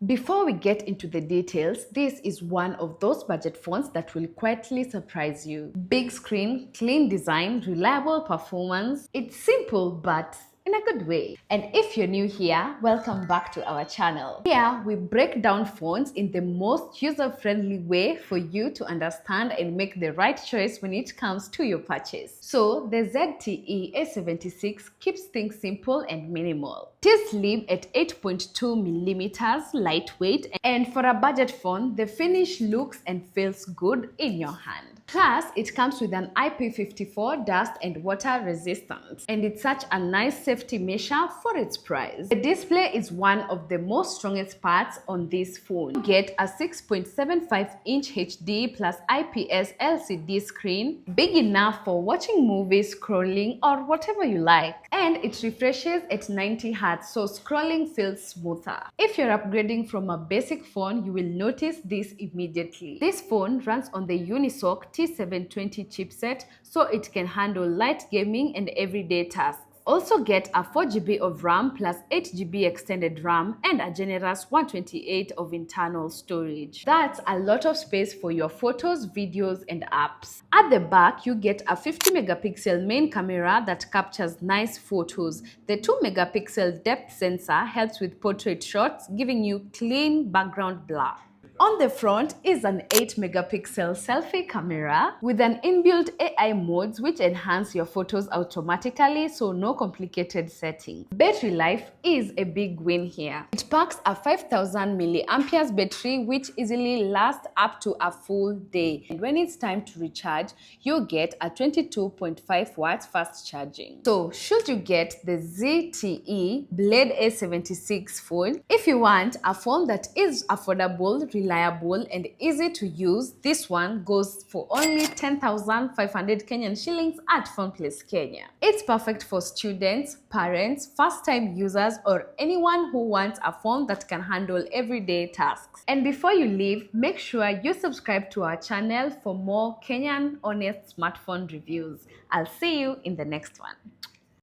Before we get into the details, this is one of those budget phones that will quietly surprise you. Big screen, clean design, reliable performance. It's simple but in a good way. And if you're new here, welcome back to our channel. Here, we break down phones in the most user-friendly way for you to understand and make the right choice when it comes to your purchase. So, the ZTE A76 keeps things simple and minimal. It is slim at 8.2mm, lightweight, and for a budget phone, the finish looks and feels good in your hand. Plus, it comes with an IP54 dust and water resistance, and it's such a nice safety measure for its price. The display is one of the most strongest parts on this phone. You get a 6.75-inch HD plus IPS LCD screen, big enough for watching movies, scrolling, or whatever you like. And it refreshes at 90 Hz, so scrolling feels smoother. If you're upgrading from a basic phone, you will notice this immediately. This phone runs on the Unisoc T720 chipset, so it can handle light gaming and everyday tasks. Also get a 4GB of RAM plus 8GB extended RAM and a generous 128 of internal storage. That's a lot of space for your photos, videos, and apps. At the back, you get a 50-megapixel main camera that captures nice photos. The 2-megapixel depth sensor helps with portrait shots, giving you clean background blur. On the front is an 8-megapixel selfie camera with an inbuilt AI modes which enhance your photos automatically, so no complicated settings. Battery life is a big win here. It packs a 5000 mAh battery which easily lasts up to a full day. And when it's time to recharge, you get a 22.5 watts fast charging. So should you get the ZTE Blade A76 phone? If you want a phone that is affordable, reliable, and easy to use, this one goes for only 10,500 Kenyan shillings at PhonePlace Kenya. It's perfect for students, parents, first-time users, or anyone who wants a phone that can handle everyday tasks. And before you leave, make sure you subscribe to our channel for more Kenyan honest smartphone reviews. I'll see you in the next one.